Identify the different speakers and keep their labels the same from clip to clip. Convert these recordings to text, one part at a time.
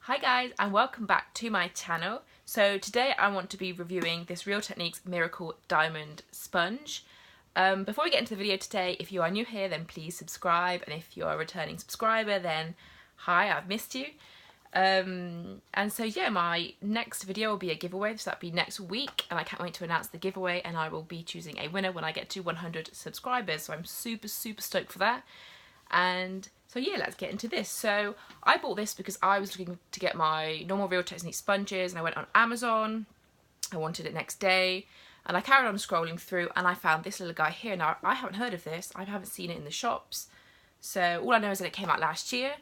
Speaker 1: Hi guys, and welcome back to my channel. So today I want to be reviewing this Real Techniques Miracle Diamond Sponge. Before we get into the video today, if you are new here then please subscribe, and if you're a returning subscriber then hi, I've missed you. And so yeah, my next video will be a giveaway, so that'll be next week, and I can't wait to announce the giveaway, and I will be choosing a winner when I get to 100 subscribers, so I'm super stoked for that. And so yeah, let's get into this. So I bought this because I was looking to get my normal Real Techniques sponges, and I went on Amazon. I wanted it next day, and I carried on scrolling through, and I found this little guy here. Now I haven't heard of this, I haven't seen it in the shops, so all I know is that it came out last year,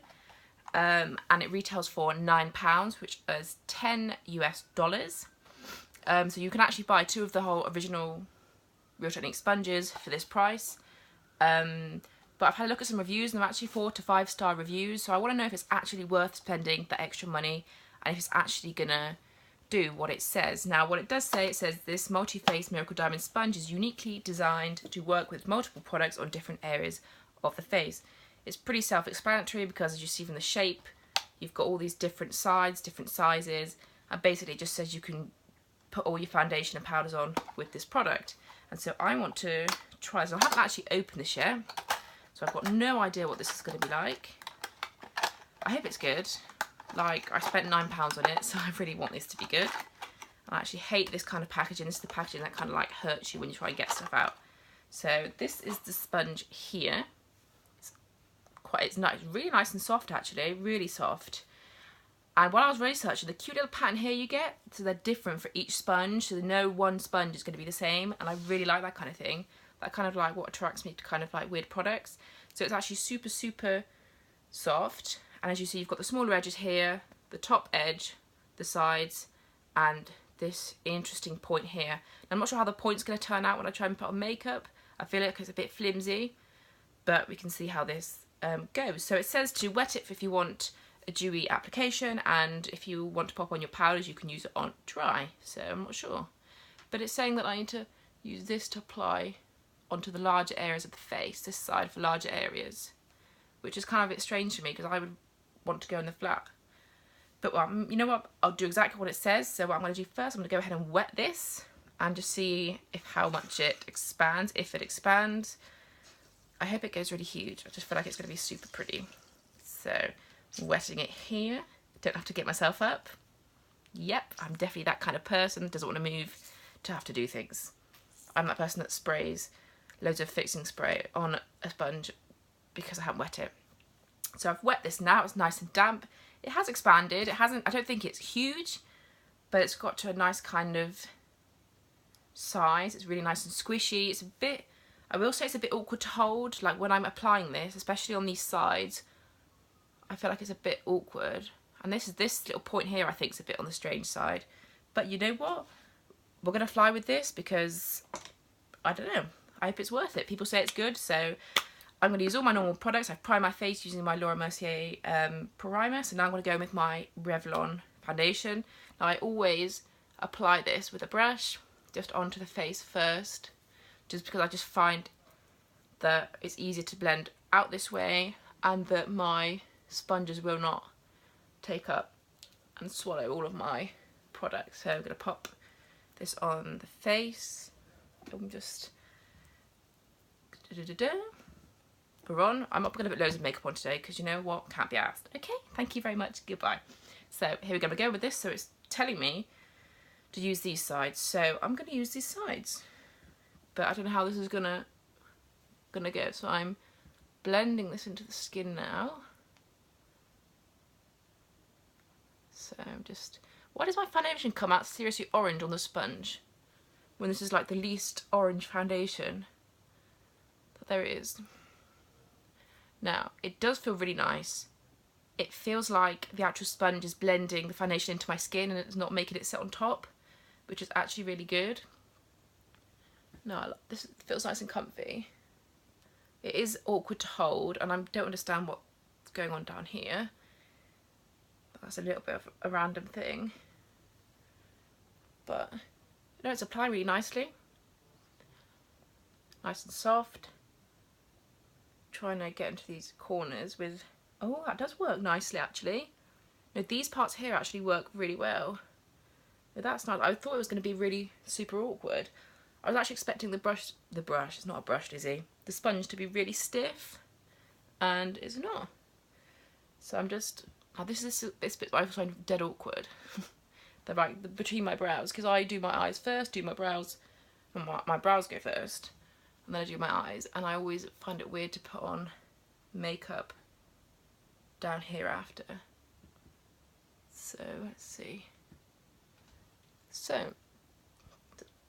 Speaker 1: and it retails for £9, which is $10 US. So you can actually buy two of the whole original Real Techniques sponges for this price. But I've had a look at some reviews, and they're actually 4 to 5 star reviews, so I want to know if it's actually worth spending the extra money and if it's actually gonna do what it says. Now what it does say, it says this multi-phase Miracle Diamond Sponge is uniquely designed to work with multiple products on different areas of the face. It's pretty self-explanatory because, as you see from the shape, you've got all these different sides, different sizes, and basically it just says you can put all your foundation and powders on with this product. And so I want to try this. I haven't actually opened this yet, so I've got no idea what this is going to be like. I hope it's good. Like, I spent £9 on it, so I really want this to be good. I actually hate this kind of packaging. This is the packaging that kind of like hurts you when you try and get stuff out. So this is the sponge here. It's nice, really nice and soft actually, really soft. And while I was researching, the cute little pattern here you get, so they're different for each sponge, so no one sponge is going to be the same, and I really like that kind of thing. That kind of like what attracts me to kind of like weird products. So it's actually super soft, and as you see, you've got the smaller edges here, the top edge, the sides, and this interesting point here. Now, I'm not sure how the point's going to turn out when I try and put on makeup. I feel like it's a bit flimsy, but we can see how this goes. So it says to wet it if you want a dewy application, and if you want to pop on your powders you can use it on dry. So I'm not sure, but it's saying that I need to use this to apply onto the larger areas of the face, this side for larger areas, which is kind of a bit strange for me because I would want to go in the flat. But well, you know what, I'll do exactly what it says. So what I'm going to do first, I'm going to go ahead and wet this and just see how much it expands, if it expands. I hope it goes really huge. I just feel like it's going to be super pretty. So I'm wetting it here. Don't have to get myself up. Yep, I'm definitely that kind of person that doesn't want to move to have to do things. I'm that person that sprays loads of fixing spray on a sponge because I haven't wet it. So I've wet this now, it's nice and damp. It has expanded, it hasn't, I don't think it's huge, but it's got to a nice kind of size. It's really nice and squishy. It's a bit, I will say it's a bit awkward to hold, like when I'm applying this, especially on these sides, I feel like it's a bit awkward. And this little point here I think is a bit on the strange side. But you know what? We're going to fly with this because, I don't know, I hope it's worth it. People say it's good, so I'm going to use all my normal products. I've primed my face using my Laura Mercier primer, so now I'm going to go in with my Revlon foundation. Now I always apply this with a brush just onto the face first, just because I just find that it's easier to blend out this way, and that my sponges will not take up and swallow all of my products. So I'm going to pop this on the face. I'm just we're on. I'm not going to put loads of makeup on today because you know what, can't be asked. Okay, thank you very much, goodbye. So here we go, we're going with this. So it's telling me to use these sides, so I'm going to use these sides, but I don't know how this is gonna go. So I'm blending this into the skin now. So I'm just, why does my foundation come out seriously orange on the sponge when this is like the least orange foundation? But there it is. Now it does feel really nice. It feels like the actual sponge is blending the foundation into my skin and it's not making it sit on top, which is actually really good. No, this feels nice and comfy. It is awkward to hold, and I don't understand what's going on down here. That's a little bit of a random thing, but no, it's applying really nicely, nice and soft. Trying to get into these corners with, oh, that does work nicely actually. Now, these parts here actually work really well. Now, that's nice. I thought it was going to be really super awkward. I was actually expecting the brush, it's not a brush, Lizzie, the sponge to be really stiff, and it's not. So I'm just, this bit I find dead awkward. They're like between my brows, because I do my eyes first, do my brows, and my brows go first, and then I do my eyes, and I always find it weird to put on makeup down here after. So let's see. So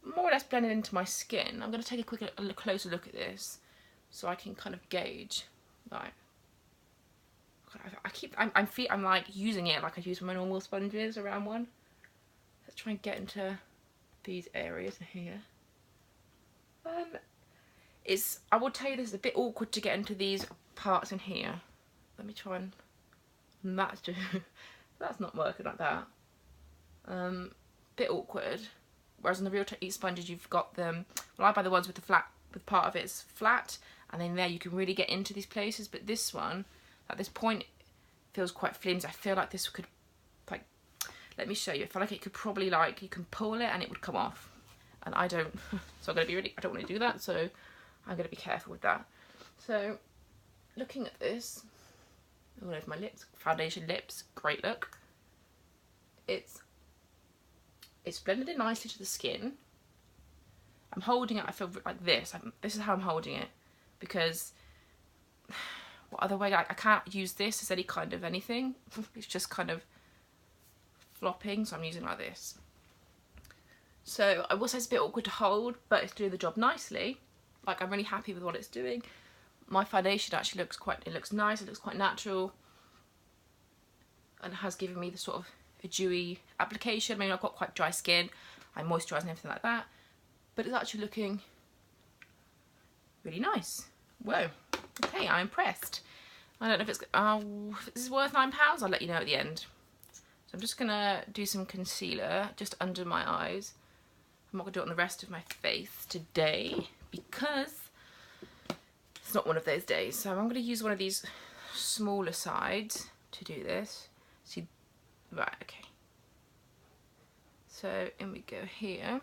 Speaker 1: more or less blended into my skin. I'm going to take a closer look at this so I can kind of gauge. Like, I'm like using it like I use my normal sponges around one. Let's try and get into these areas here. I will tell you this is a bit awkward to get into these parts in here. Let me try and match. That's not working like that. Bit awkward. Whereas on the Real Techniques sponges, you've got them. Well, I buy the ones with the flat, with part of it is flat, and then there you can really get into these places. But this one, at this point, feels quite flimsy. I feel like this could, like, let me show you. I feel like it could probably, like, you can pull it and it would come off, and I don't. So I'm gonna be really. I don't want to do that. So I'm gonna be careful with that. So looking at this, all over my lips, foundation lips, great look. It's blended in nicely to the skin. I'm holding it, I feel like this. This is how I'm holding it, because what other way, I can't use this as any kind of anything. It's just kind of flopping, so I'm using it like this. So I will say it's a bit awkward to hold, but it's doing the job nicely. Like, I'm really happy with what it's doing. My foundation actually looks nice, it looks quite natural, and it has given me the sort of a dewy application. I mean, I've got quite dry skin, I'm moisturising and everything like that, but it's actually looking really nice. Whoa, okay, I'm impressed. I don't know if this is worth £9, I'll let you know at the end. So I'm just gonna do some concealer just under my eyes. I'm not gonna do it on the rest of my face today because it's not one of those days. So I'm gonna use one of these smaller sides to do this. See, right, okay. So in we go here.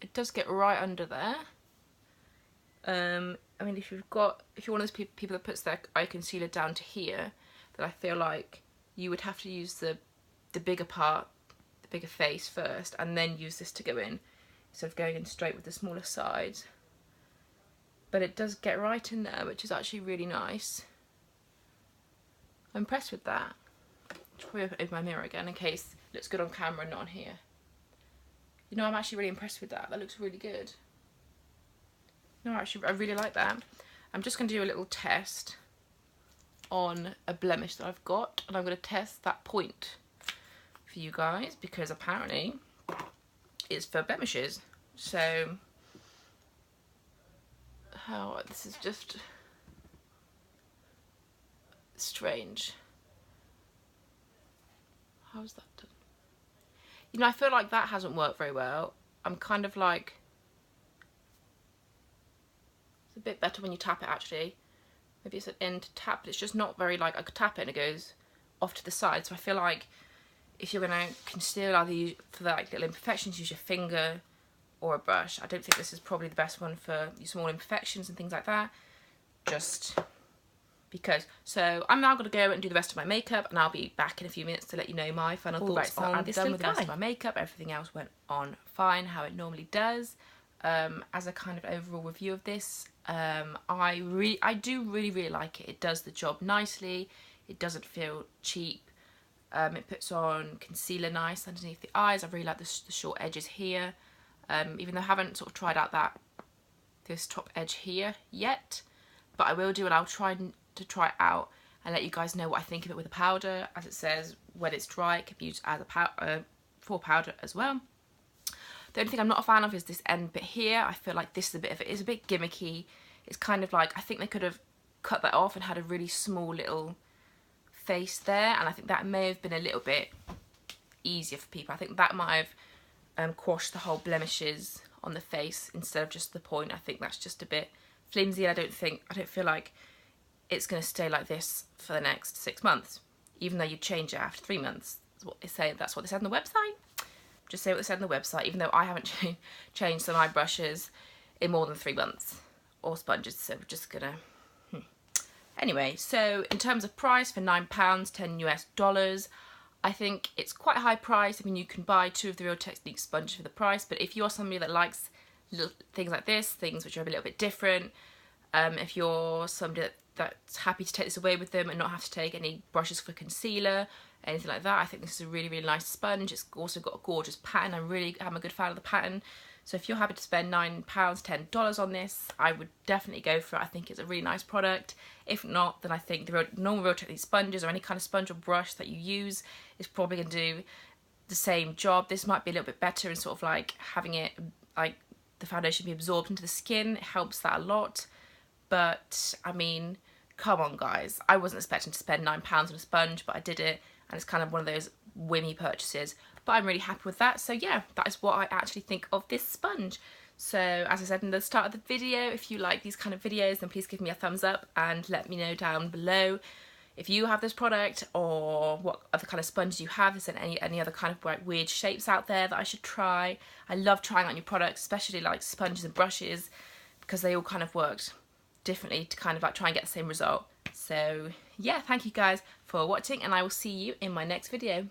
Speaker 1: It does get right under there. I mean, if you're one of those people that puts their eye concealer down to here, then I feel like you would have to use the bigger part, the bigger face first, and then use this to go in, instead of going in straight with the smaller sides. But it does get right in there, which is actually really nice. I'm impressed with that. I'll probably open my mirror again in case it looks good on camera and not on here. You know, I'm actually really impressed with that. That looks really good. No, actually, I really like that. I'm just going to do a little test on a blemish that I've got, and I'm going to test that point for you guys because apparently it's for blemishes. So, this is just strange. How's that done? You know, I feel like that hasn't worked very well. I'm kind of like, it's a bit better when you tap it actually. Maybe it's an end to tap, but it's just not very, like, I could tap it and it goes off to the side. So I feel like if you're going to conceal, either use, for the, like, little imperfections, use your finger or a brush. I don't think this is probably the best one for your small imperfections and things like that. Just because. So I'm now going to go and do the rest of my makeup, and I'll be back in a few minutes to let you know my final thoughts on this. I'm done with the rest of my makeup. Everything else went on fine, how it normally does. As a kind of overall review of this, I do really like it. It does the job nicely. It doesn't feel cheap. It puts on concealer nice underneath the eyes. I really like the short edges here. Even though I haven't sort of tried out this top edge here yet, but I will do it. I'll try to try it out and let you guys know what I think of it with a powder. As it says, when it's dry, it can be used as a for powder as well. The only thing I'm not a fan of is this end bit here. I feel like this is a bit gimmicky. It's kind of like, I think they could have cut that off and had a really small little face there, and I think that may have been a little bit easier for people. I think that might have quashed the whole blemishes on the face instead of just the point. I think that's just a bit flimsy. I don't feel like it's going to stay like this for the next 6 months, even though you change it after 3 months. That's what they say. That's what they said on the website. Just say what they said on the website, even though I haven't changed some eye brushes in more than 3 months, or sponges, so we're just gonna... Anyway, so in terms of price, for £9, $10 US, I think it's quite a high price. I mean, you can buy 2 of the Real Techniques sponges for the price, but if you're somebody that likes little things like this, things which are a little bit different, if you're somebody that's happy to take this away with them and not have to take any brushes for concealer, anything like that, I think this is a really, really nice sponge. It's also got a gorgeous pattern. I really am a good fan of the pattern. So if you're happy to spend £9, $10 on this, I would definitely go for it. I think it's a really nice product. If not, then I think the normal Real Techniques sponges, or any kind of sponge or brush that you use, is probably going to do the same job. This might be a little bit better in sort of like having it, like the foundation be absorbed into the skin. It helps that a lot. But I mean, come on guys. I wasn't expecting to spend £9 on a sponge, but I did it. And it's kind of one of those whimmy purchases. But I'm really happy with that. So yeah, that is what I actually think of this sponge. So as I said in the start of the video, if you like these kind of videos, then please give me a thumbs up and let me know down below if you have this product, or what other kind of sponges you have. Is there any other kind of like weird shapes out there that I should try? I love trying out new products, especially like sponges and brushes, because they all kind of worked differently to kind of like try and get the same result. So yeah, thank you guys for watching, and I will see you in my next video.